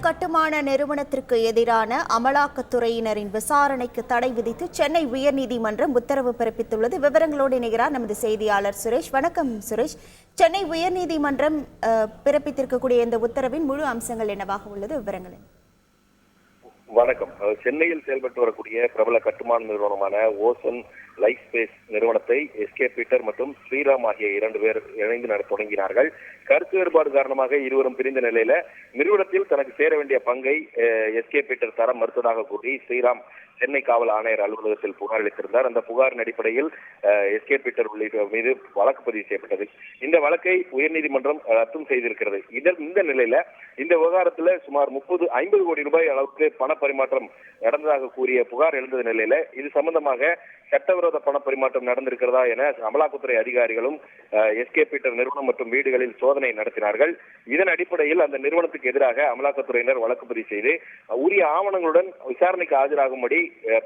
கட்டுமான நிறுவனத்திற்கு எதிரான அமலாக்கத்துறையினரின் விசாரணைக்கு தடை விதித்து சென்னை உயர்நீதிமன்றம் உத்தரவு பிறப்பித்துள்ளது. விவரங்களோடு இணைகிறார் நமது செய்தியாளர் சுரேஷ். வணக்கம் சுரேஷ். சென்னை உயர்நீதிமன்றம் பிறப்பித்திருக்கக்கூடிய இந்த உத்தரவின் முழு அம்சங்கள் என்னவாக உள்ளது? விவரங்கள். வணக்கம். சென்னையில் செயல்பட்டு வரக்கூடிய பிரபல கட்டுமான நிறுவனமான ஓசன் லைஃப் ஸ்பேஸ் நிறுவனத்தை எஸ்கே பீட்டர் மற்றும் ஸ்ரீராம் ஆகிய 2 பேர் இணைந்து தொடங்கினார்கள். கருத்து வேறுபாடு காரணமாக இருவரும் பிரிந்த நிலையில நிறுவனத்தில் தனக்கு சேர வேண்டிய பங்கை எஸ்கே பீட்டர் தர மறுத்ததாக கூறி ஸ்ரீராம் சென்னை காவல் ஆணையர் அலுவலகத்தில் புகார் அளித்திருந்தார். அந்த புகாரின் அடிப்படையில் எஸ்கே பீட்டர் உள்ளிட்டோர் மீது வழக்கு பதிவு செய்யப்பட்டது. இந்த வழக்கை உயர்நீதிமன்றம் ரத்தும் செய்திருக்கிறது. இந்த நிலையில இந்த விவகாரத்துல சுமார் 50 கோடி ரூபாய் அளவுக்கு பண பரிமாற்றம் நடந்ததாக கூறிய புகார் எழுந்த நிலையில இது சம்பந்தமாக சட்டவிரோத பண பரிமாற்றம் நடந்திருக்கிறதா என அமலாக்கத்துறை அதிகாரிகளும் எஸ்கே பீட்டர் நிறுவனம் மற்றும் வீடுகளில் சோதனை நடத்தினார்கள். இதன் அடிப்படையில் அந்த நிறுவனத்துக்கு எதிராக அமலாக்கத்துறையினர் வழக்கு பதிவு செய்து உரிய ஆவணங்களுடன் விசாரணைக்கு ஆஜராகும்படி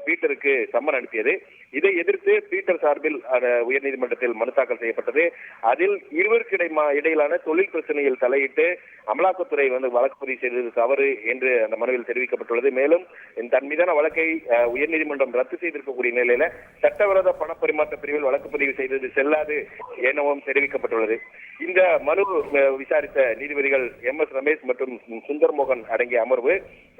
பீட்டருக்கு சம்மன் அனுப்பியது. இதை எதிர்த்து பீட்டர் சார்பில் உயர்நீதிமன்றத்தில் மனு தாக்கல் செய்யப்பட்டது. அதில் இருவருக்கு இடையிலான தொழில் பிரச்சனையில் தலையிட்டு அமலாக்கத்துறை வழக்கு பதிவு செய்தது தவறு என்று அந்த மனுவில் தெரிவிக்கப்பட்டுள்ளது. மேலும் தன் மீதான வழக்கை உயர்நீதிமன்றம் ரத்து செய்திருக்கக்கூடிய நிலையில சட்டவிரோத பண பரிமாற்ற பிரிவில் வழக்கு பதிவு செய்தது செல்லாது எனவும் தெரிவிக்கப்பட்டுள்ளது. இந்த மனு விசாரித்த நீதிபதிகள் MS ரமேஷ் மற்றும் சுந்தர் மோகன் அடங்கிய அமர்வு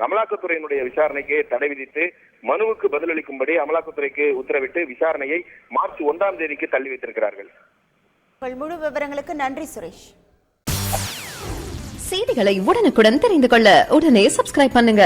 அமலாக்கத்துறையினுடைய விசாரணைக்கு தடை விதித்து மனுவுக்கு பதிலளிக்கும்படி அமலாக்கத்துறைக்கு உத்தரவிட்டு விசாரணையை மார்ச் 1ஆம் தேதிக்கு தள்ளி வைத்திருக்கிறார்கள். முழு விவரங்களுக்கு நன்றி சுரேஷ். செய்திகளை உடனுக்குடன் தெரிந்து கொள்ள உடனே சப்ஸ்கிரைப் பண்ணுங்க.